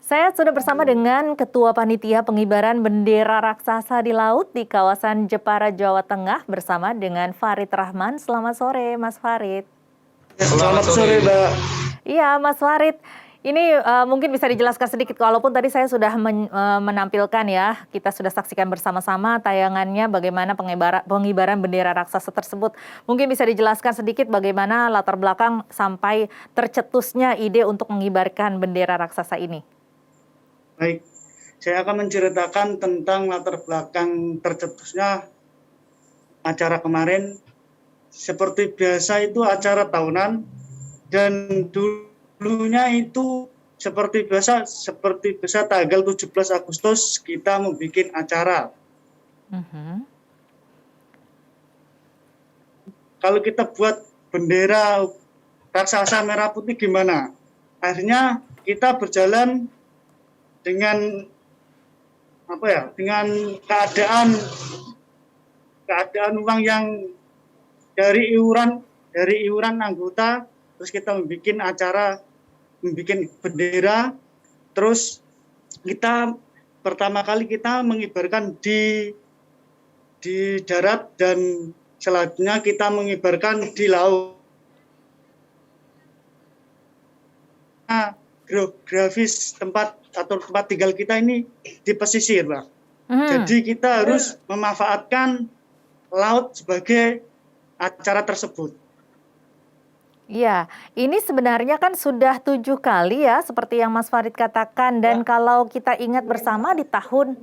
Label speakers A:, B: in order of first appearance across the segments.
A: Saya sudah bersama dengan Ketua Panitia Pengibaran Bendera Raksasa di Laut di kawasan Jepara, Jawa Tengah bersama dengan Farid Rahman. Selamat sore, Mas Farid.
B: Selamat sore, Mbak.
A: Iya, Mas Farid. Ini mungkin bisa dijelaskan sedikit, walaupun tadi saya sudah menampilkan ya, kita sudah saksikan bersama-sama tayangannya bagaimana pengibaran bendera raksasa tersebut. Mungkin bisa dijelaskan sedikit bagaimana latar belakang sampai tercetusnya ide untuk mengibarkan bendera raksasa ini.
B: Baik, saya akan menceritakan tentang latar belakang tercetusnya acara kemarin. Seperti biasa itu acara tahunan, dan dulunya itu seperti biasa tanggal 17 Agustus kita membuat acara. Kalau kita buat bendera raksasa merah putih gimana? Akhirnya kita berjalan dengan dengan keadaan uang yang dari iuran anggota, terus kita membuat bendera, terus kita pertama kali kita mengibarkan di darat, dan selanjutnya kita mengibarkan di laut. Geografis tempat tinggal kita ini di pesisir, Pak. Jadi kita harus memanfaatkan laut sebagai acara tersebut.
A: Iya, ini sebenarnya kan sudah 7 kali ya, seperti yang Mas Farid katakan. Dan kalau kita ingat bersama di tahun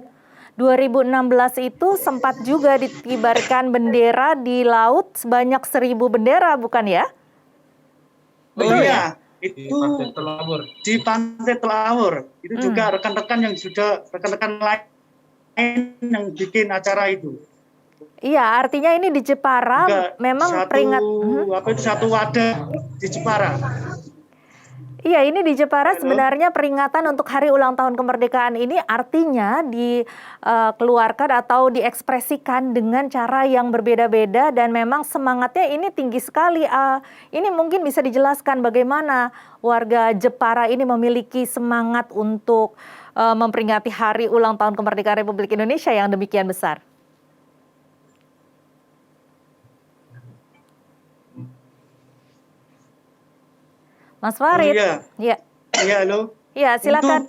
A: 2016 itu sempat juga dikibarkan bendera di laut sebanyak 1.000 bendera, bukan ya?
B: Betul ya? Itu di Pantai Telawur. Itu juga rekan-rekan lain yang bikin acara itu.
A: Iya, artinya ini di Jepara memang
B: satu wadah di Jepara.
A: Iya, ini di Jepara sebenarnya peringatan untuk hari ulang tahun kemerdekaan ini artinya dikeluarkan atau diekspresikan dengan cara yang berbeda-beda, dan memang semangatnya ini tinggi sekali. Ini mungkin bisa dijelaskan bagaimana warga Jepara ini memiliki semangat untuk memperingati hari ulang tahun kemerdekaan Republik Indonesia yang demikian besar. Mas Farid.
B: Iya, halo.
A: Iya, silakan.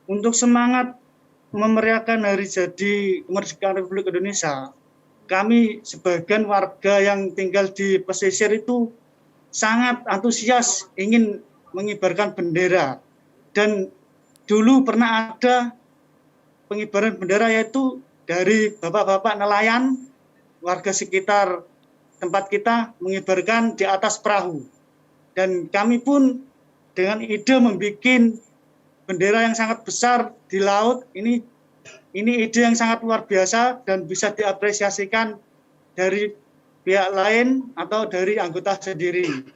B: Untuk semangat memeriahkan hari jadi kemerdekaan Republik Indonesia, kami sebagian warga yang tinggal di pesisir itu sangat antusias ingin mengibarkan bendera. Dan dulu pernah ada pengibaran bendera, yaitu dari bapak-bapak nelayan warga sekitar tempat kita mengibarkan di atas perahu. Dan kami pun dengan ide membuat bendera yang sangat besar di laut. Ini ide yang sangat luar biasa dan bisa diapresiasikan dari pihak lain atau dari anggota sendiri.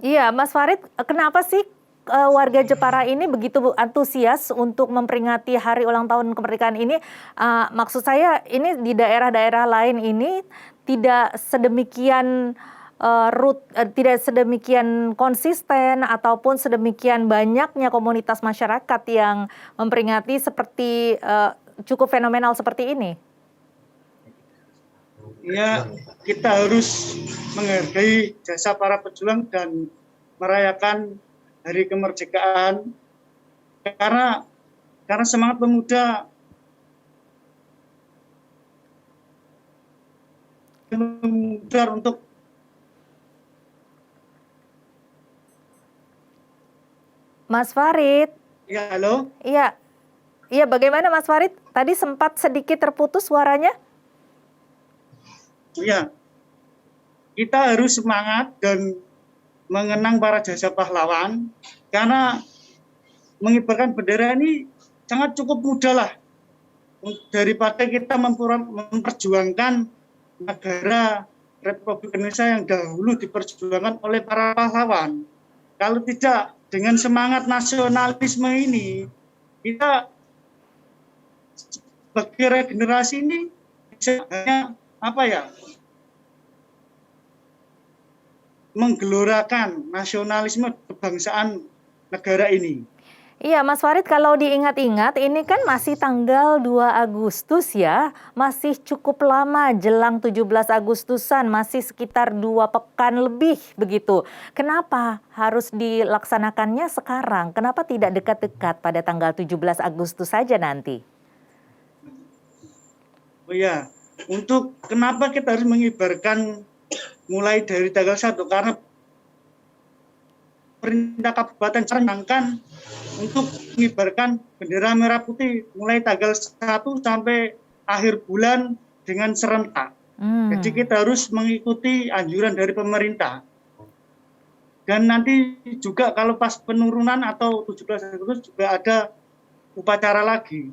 A: Iya, Mas Farid, kenapa sih warga Jepara ini begitu antusias untuk memperingati hari ulang tahun kemerdekaan ini? Maksud saya ini di daerah-daerah lain ini tidak sedemikian tidak sedemikian konsisten ataupun sedemikian banyaknya komunitas masyarakat yang memperingati seperti cukup fenomenal seperti ini.
B: Ya, kita harus menghargai jasa para pejuang dan merayakan hari kemerdekaan, karena semangat pemuda untuk
A: Mas Farid.
B: Ya, halo.
A: Iya, bagaimana Mas Farid? Tadi sempat sedikit terputus suaranya.
B: Iya, kita harus semangat dan mengenang para jasa pahlawan, karena mengibarkan bendera ini sangat cukup mudah lah, daripada kita memperjuangkan negara Republik Indonesia yang dahulu diperjuangkan oleh para pahlawan. Kalau tidak, dengan semangat nasionalisme ini, kita sebagai regenerasi ini bisa hanya menggelorakan nasionalisme kebangsaan negara ini.
A: Iya, Mas Farid, kalau diingat-ingat, ini kan masih tanggal 2 Agustus ya, masih cukup lama jelang 17 Agustusan, masih sekitar 2 pekan lebih begitu. Kenapa harus dilaksanakannya sekarang? Kenapa tidak dekat-dekat pada tanggal 17 Agustus saja nanti?
B: Oh ya, untuk kenapa kita harus mengibarkan mulai dari tanggal 1, karena perintah kabupaten canangkan untuk mengibarkan bendera merah putih mulai tanggal 1 sampai akhir bulan dengan serentak. Jadi kita harus mengikuti anjuran dari pemerintah. Dan nanti juga kalau pas penurunan atau 17 Agustus juga ada upacara lagi.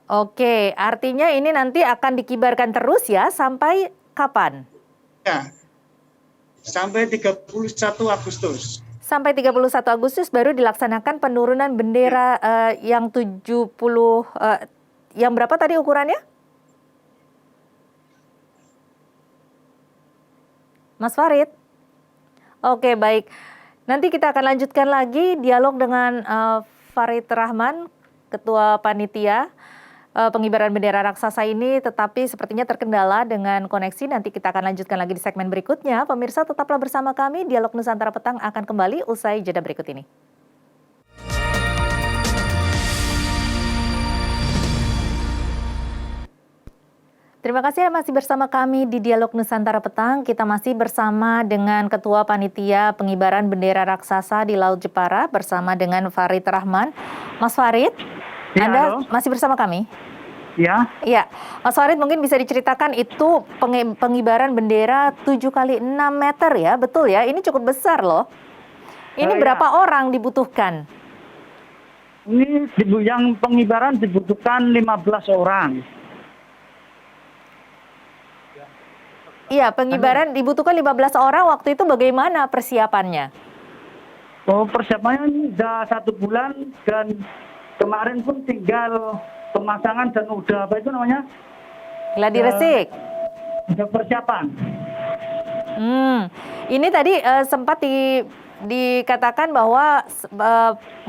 A: Oke, artinya ini nanti akan dikibarkan terus ya, sampai kapan?
B: Ya, sampai 31 Agustus.
A: Sampai 31 Agustus baru dilaksanakan penurunan bendera yang 70, yang berapa tadi ukurannya? Mas Farid? Oke, baik. Nanti kita akan lanjutkan lagi dialog dengan Farid Rahman, Ketua Panitia pengibaran bendera raksasa ini, tetapi sepertinya terkendala dengan koneksi. Nanti kita akan lanjutkan lagi di segmen berikutnya. Pemirsa, tetaplah bersama kami. Dialog Nusantara Petang akan kembali usai jeda berikut ini. Terima kasih masih bersama kami di Dialog Nusantara Petang. Kita masih bersama dengan Ketua Panitia Pengibaran Bendera Raksasa di Laut Jepara bersama dengan Farid Rahman. Mas Farid,
C: ya,
A: Anda
C: halo.
A: masih bersama kami?
C: Ya.
A: Iya, Mas Farid mungkin bisa diceritakan itu pengibaran bendera 7 kali 6 meter ya, betul ya? Ini cukup besar loh. Ini berapa orang dibutuhkan?
C: Ini yang pengibaran dibutuhkan 15 orang.
A: Iya, pengibaran dibutuhkan 15 orang. Waktu itu bagaimana persiapannya?
C: Oh, persiapannya sudah 1 bulan dan kemarin pun tinggal pemasangan dan udah apa itu namanya?
A: Gladi resik.
C: Udah persiapan.
A: Ini tadi sempat dikatakan bahwa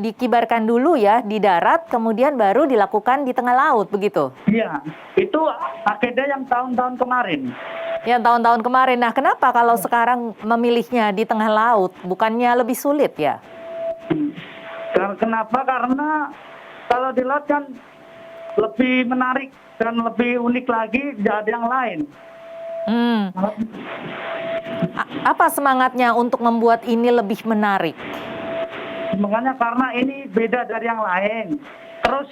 A: dikibarkan dulu ya di darat, kemudian baru dilakukan di tengah laut, begitu?
C: Iya, itu agenda yang tahun-tahun kemarin.
A: Yang tahun-tahun kemarin. Nah, kenapa kalau sekarang memilihnya di tengah laut? Bukannya lebih sulit ya?
C: Kenapa? Karena kalau di laut kan lebih menarik dan lebih unik lagi dari yang lain.
A: Apa semangatnya untuk membuat ini lebih menarik?
C: Semangatnya karena ini beda dari yang lain. Terus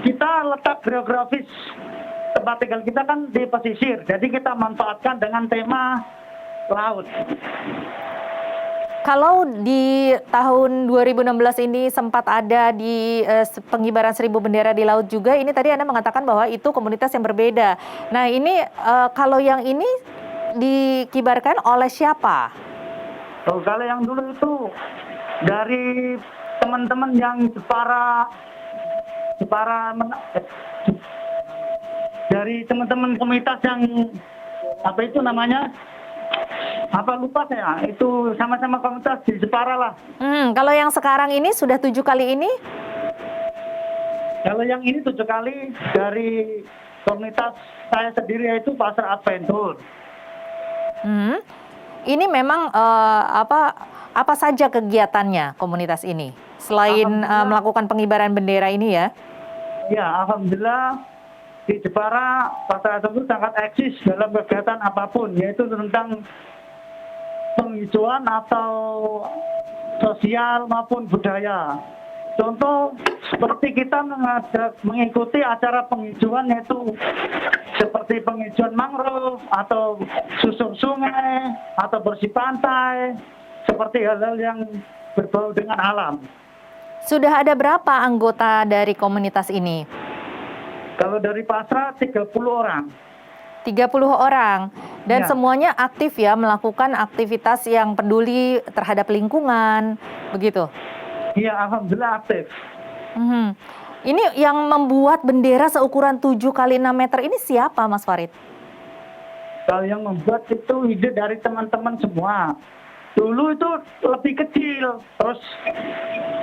C: kita letak geografis tempat tinggal kita kan di pesisir, jadi kita manfaatkan dengan tema laut.
A: Kalau di tahun 2016 ini sempat ada di pengibaran 1000 bendera di laut juga, ini tadi Anda mengatakan bahwa itu komunitas yang berbeda. Nah ini kalau yang ini dikibarkan oleh siapa?
C: Oh, kalau yang dulu itu dari teman-teman yang dari teman-teman komunitas yang apa itu namanya? Apa lupa saya, itu sama-sama komunitas di Jepara lah.
A: Kalau yang sekarang ini sudah 7 kali ini?
C: Kalau yang ini 7 kali dari komunitas saya sendiri yaitu Pasar Adventure.
A: Ini memang apa saja kegiatannya komunitas ini selain melakukan pengibaran bendera ini ya?
C: Ya, alhamdulillah di Jepara Pasar Adventure sangat eksis dalam kegiatan apapun, yaitu tentang penghijauan atau sosial maupun budaya. Contoh seperti kita mengikuti acara penghijauan yaitu seperti penghijauan mangrove atau susur sungai atau bersih pantai, seperti hal-hal yang berbau dengan alam.
A: Sudah ada berapa anggota dari komunitas ini?
C: Kalau dari Pasra 30 orang.
A: 30 orang. Dan
C: Ya.
A: semuanya aktif ya melakukan aktivitas yang peduli terhadap lingkungan, begitu?
C: Iya, alhamdulillah aktif.
A: Ini yang membuat bendera seukuran 7 kali 6 meter ini siapa, Mas Farid?
C: Kalau yang membuat itu ide dari teman-teman semua. Dulu itu lebih kecil, terus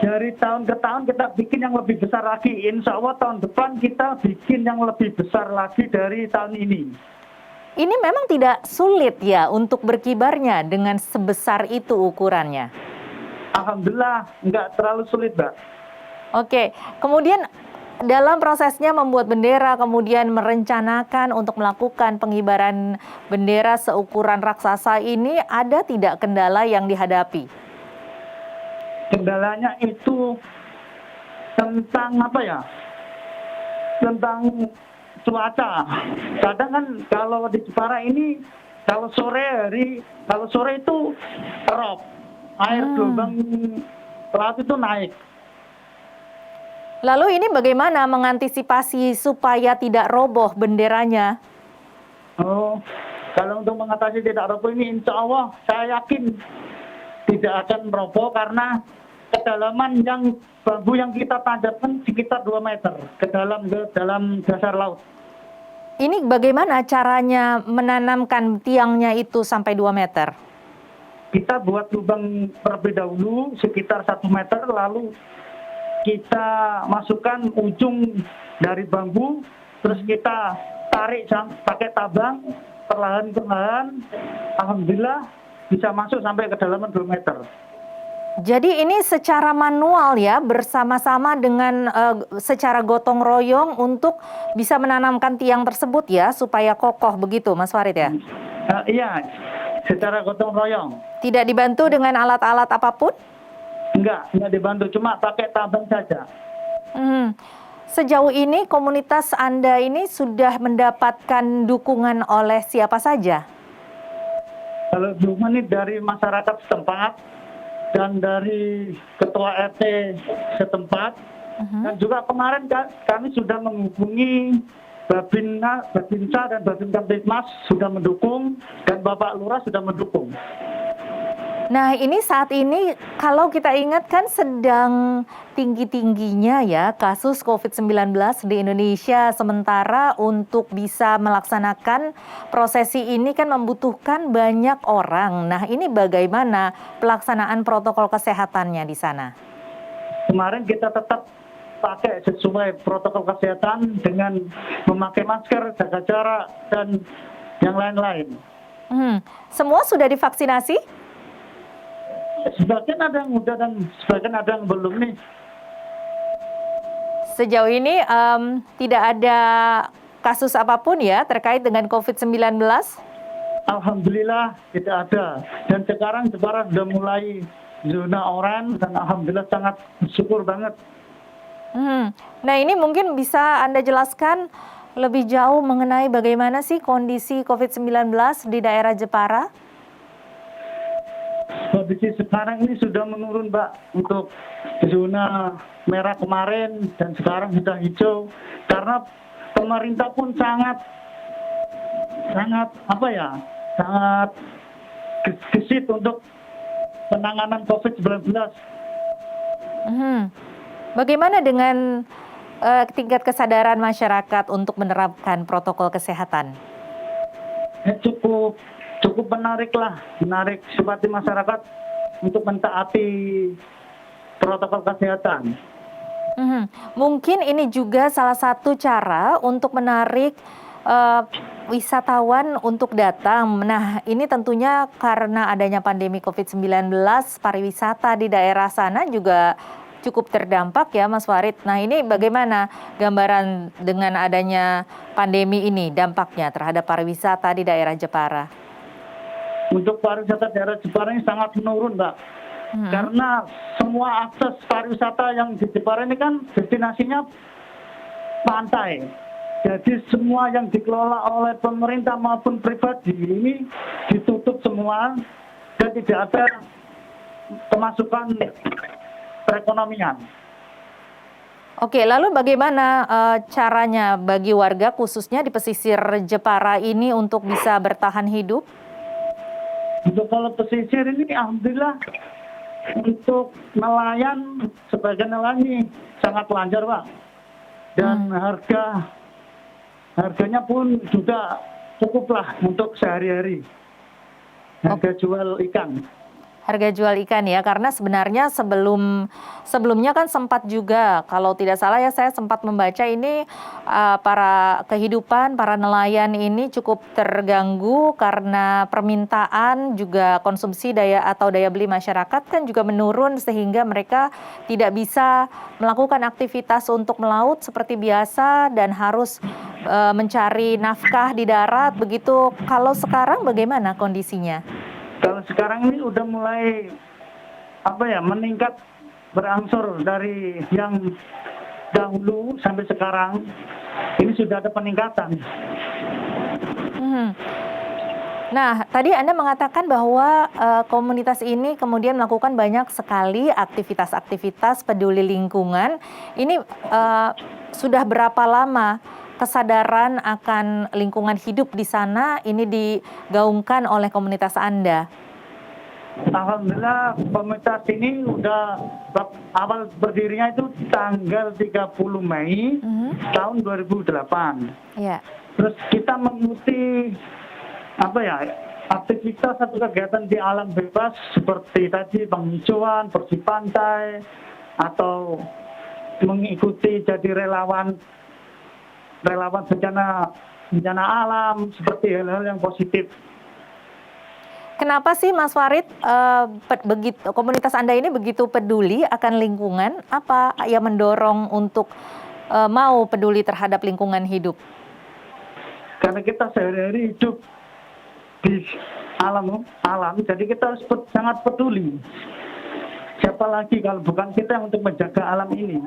C: dari tahun ke tahun kita bikin yang lebih besar lagi. Insya Allah tahun depan kita bikin yang lebih besar lagi dari tahun ini.
A: Ini memang tidak sulit ya untuk berkibarnya dengan sebesar itu ukurannya.
C: Alhamdulillah nggak terlalu sulit, Mbak.
A: Oke, kemudian dalam prosesnya membuat bendera, kemudian merencanakan untuk melakukan pengibaran bendera seukuran raksasa ini, ada tidak kendala yang dihadapi?
C: Kendalanya itu tentang apa ya? Tentang cuaca. Kadang kan kalau di Jepara ini kalau sore itu rob, air gelombang laut itu naik.
A: Lalu ini bagaimana mengantisipasi supaya tidak roboh benderanya?
C: Oh, kalau untuk mengatasi tidak roboh ini, insya Allah saya yakin tidak akan roboh karena kedalaman yang bambu yang kita tancapkan sekitar 2 meter ke dalam dasar laut.
A: Ini bagaimana caranya menanamkan tiangnya itu sampai 2 meter?
C: Kita buat lubang terlebih dahulu sekitar 1 meter, lalu kita masukkan ujung dari bambu, terus kita tarik pakai tabang, perlahan-perlahan, alhamdulillah bisa masuk sampai kedalaman 2 meter.
A: Jadi ini secara manual ya, bersama-sama dengan secara gotong royong untuk bisa menanamkan tiang tersebut ya, supaya kokoh begitu Mas Farid ya?
C: Iya, secara gotong royong.
A: Tidak dibantu dengan alat-alat apapun?
C: Enggak dibantu, cuma pakai tabang saja.
A: Sejauh ini komunitas Anda ini sudah mendapatkan dukungan oleh siapa saja?
C: Kalau dukungan ini dari masyarakat setempat dan dari ketua RT setempat, dan juga kemarin kami sudah menghubungi Babinsa dan Babin Kamtibmas sudah mendukung, dan Bapak Lurah sudah mendukung.
A: Nah ini saat ini kalau kita ingat kan sedang tinggi-tingginya ya kasus COVID-19 di Indonesia, sementara untuk bisa melaksanakan prosesi ini kan membutuhkan banyak orang. Nah ini bagaimana pelaksanaan protokol kesehatannya di sana?
C: Kemarin kita tetap pakai sesuai protokol kesehatan dengan memakai masker, jaga jarak, dan yang lain-lain.
A: Semua sudah divaksinasi?
C: Sebagian ada yang udah dan sebagian ada yang belum nih.
A: Sejauh ini tidak ada kasus apapun ya terkait dengan COVID-19?
C: Alhamdulillah tidak ada. Dan sekarang Jepara sudah mulai zona oranye dan alhamdulillah sangat bersyukur banget.
A: Nah ini mungkin bisa Anda jelaskan lebih jauh mengenai bagaimana sih kondisi COVID-19 di daerah Jepara?
C: Kondisi sekarang ini sudah menurun, Mbak, untuk zona merah kemarin dan sekarang sudah hijau, karena pemerintah pun sangat gesit untuk penanganan COVID-19.
A: Bagaimana dengan tingkat kesadaran masyarakat untuk menerapkan protokol kesehatan?
C: Cukup menarik seperti masyarakat untuk mentaati protokol kesehatan.
A: Mungkin ini juga salah satu cara untuk menarik wisatawan untuk datang. Nah, ini tentunya karena adanya pandemi COVID-19, pariwisata di daerah sana juga cukup terdampak ya Mas Farid. Nah, ini bagaimana gambaran dengan adanya pandemi ini, dampaknya terhadap pariwisata di daerah Jepara?
C: Untuk pariwisata daerah Jepara ini sangat menurun, Mbak. Karena semua akses pariwisata yang di Jepara ini kan destinasinya pantai. Jadi semua yang dikelola oleh pemerintah maupun pribadi ini ditutup semua dan tidak ada pemasukan perekonomian.
A: Oke, lalu bagaimana caranya bagi warga khususnya di pesisir Jepara ini untuk bisa bertahan hidup?
C: Untuk kalau pesisir ini alhamdulillah untuk nelayan, sebagian nelayan ini sangat lancar, Pak. Dan harganya pun juga cukup lah untuk sehari-hari. Harga jual ikan.
A: Harga jual ikan ya, karena sebenarnya sebelumnya kan sempat juga, kalau tidak salah ya saya sempat membaca ini para nelayan ini cukup terganggu karena permintaan juga konsumsi daya beli masyarakat kan juga menurun sehingga mereka tidak bisa melakukan aktivitas untuk melaut seperti biasa dan harus mencari nafkah di darat begitu. Kalau sekarang bagaimana kondisinya?
C: Kalau sekarang ini udah mulai meningkat berangsur dari yang dahulu sampai sekarang ini sudah ada peningkatan.
A: Nah, tadi Anda mengatakan bahwa komunitas ini kemudian melakukan banyak sekali aktivitas-aktivitas peduli lingkungan. Ini sudah berapa lama kesadaran akan lingkungan hidup di sana ini digaungkan oleh komunitas Anda?
C: Alhamdulillah komunitas ini udah awal berdirinya itu tanggal 30 Mei tahun 2008.
A: Ya.
C: Terus kita mengikuti aktivitas atau kegiatan di alam bebas seperti tadi penghijauan, bersih pantai, atau mengikuti jadi relawan bencana alam, seperti hal-hal yang positif.
A: Kenapa sih Mas Farid komunitas Anda ini begitu peduli akan lingkungan? Apa yang mendorong untuk mau peduli terhadap lingkungan hidup?
C: Karena kita sehari-hari hidup di alam, jadi kita harus sangat peduli. Siapa lagi kalau bukan kita yang untuk menjaga alam ini?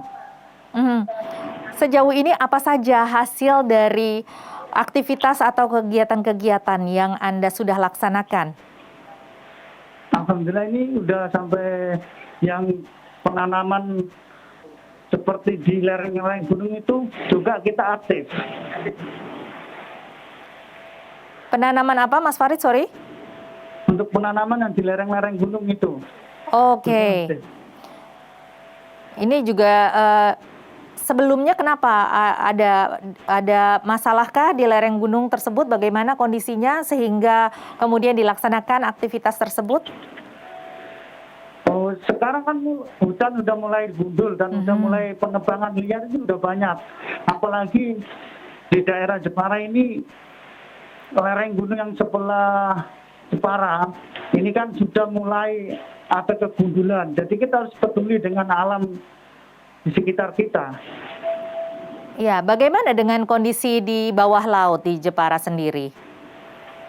A: Sejauh ini apa saja hasil dari aktivitas atau kegiatan-kegiatan yang Anda sudah laksanakan?
C: Alhamdulillah ini udah sampai yang penanaman seperti di lereng-lereng gunung itu juga kita aktif.
A: Penanaman apa Mas Farid, sorry?
C: Untuk penanaman yang di lereng-lereng gunung itu.
A: Oke. Ini juga sebelumnya kenapa ada masalahkah di lereng gunung tersebut? Bagaimana kondisinya sehingga kemudian dilaksanakan aktivitas tersebut?
C: Oh, sekarang kan hutan udah mulai gundul dan udah mulai penebangan liar itu udah banyak. Apalagi di daerah Jepara ini lereng gunung yang sebelah Jepara ini kan sudah mulai ada kegundulan. Jadi kita harus peduli dengan alam di sekitar kita.
A: Ya, bagaimana dengan kondisi di bawah laut di Jepara sendiri?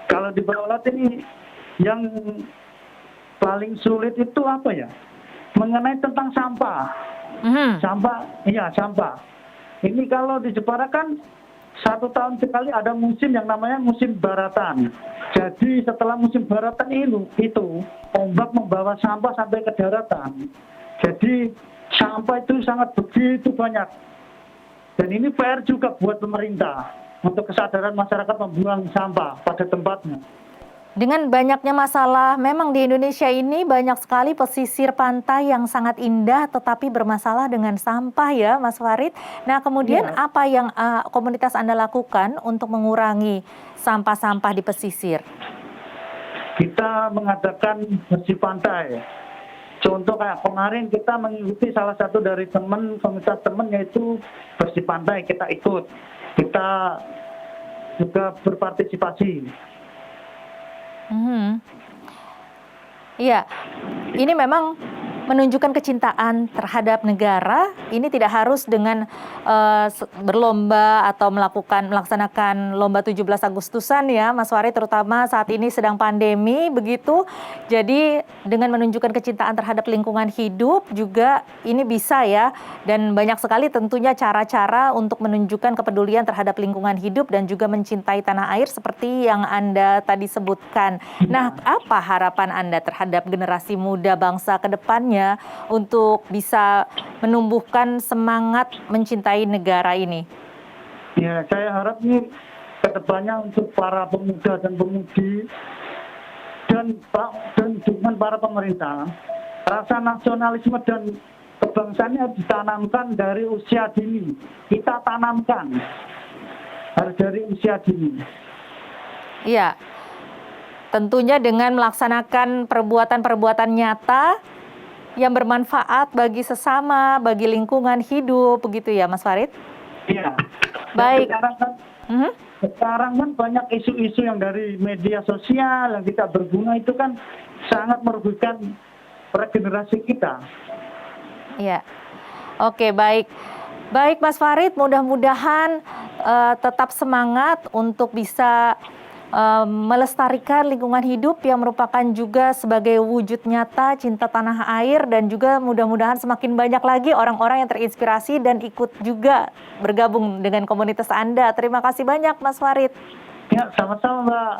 C: Kalau di bawah laut ini yang paling sulit itu mengenai tentang sampah. Sampah. Ini kalau di Jepara kan 1 tahun sekali ada musim yang namanya musim baratan. Jadi setelah musim baratan itu ombak membawa sampah sampai ke daratan. Jadi sampah itu sangat begitu banyak. Dan ini PR juga buat pemerintah untuk kesadaran masyarakat membuang sampah pada tempatnya.
A: Dengan banyaknya masalah, memang di Indonesia ini banyak sekali pesisir pantai yang sangat indah tetapi bermasalah dengan sampah ya Mas Farid. Nah kemudian apa yang komunitas Anda lakukan untuk mengurangi sampah-sampah di pesisir?
C: Kita mengadakan bersih pantai. Contoh kayak kemarin kita mengikuti salah satu dari komunitas teman yaitu bersih pantai, kita ikut. Kita juga berpartisipasi.
A: Iya, ini memang menunjukkan kecintaan terhadap negara. Ini tidak harus dengan berlomba atau melaksanakan lomba 17 Agustusan ya Mas Farid, terutama saat ini sedang pandemi begitu. Jadi dengan menunjukkan kecintaan terhadap lingkungan hidup juga ini bisa ya. Dan banyak sekali tentunya cara-cara untuk menunjukkan kepedulian terhadap lingkungan hidup dan juga mencintai tanah air seperti yang Anda tadi sebutkan. Nah, apa harapan Anda terhadap generasi muda bangsa ke depannya untuk bisa menumbuhkan semangat mencintai negara ini?
C: Ya, saya harap nih ke depannya untuk para pemuda dan pemudi dan dukungan para pemerintah, rasa nasionalisme dan kebangsaannya harus ditanamkan dari usia dini. Kita tanamkan harus dari usia dini.
A: Iya. Tentunya dengan melaksanakan perbuatan-perbuatan nyata yang bermanfaat bagi sesama, bagi lingkungan hidup, begitu ya Mas Farid?
C: Iya.
A: Baik.
C: Sekarang kan banyak isu-isu yang dari media sosial yang tidak berguna itu kan sangat merugikan regenerasi kita.
A: Iya. Oke, baik. Baik Mas Farid, mudah-mudahan tetap semangat untuk bisa melestarikan lingkungan hidup yang merupakan juga sebagai wujud nyata cinta tanah air, dan juga mudah-mudahan semakin banyak lagi orang-orang yang terinspirasi dan ikut juga bergabung dengan komunitas Anda. Terima kasih banyak Mas Farid.
C: Ya, sama-sama Mbak.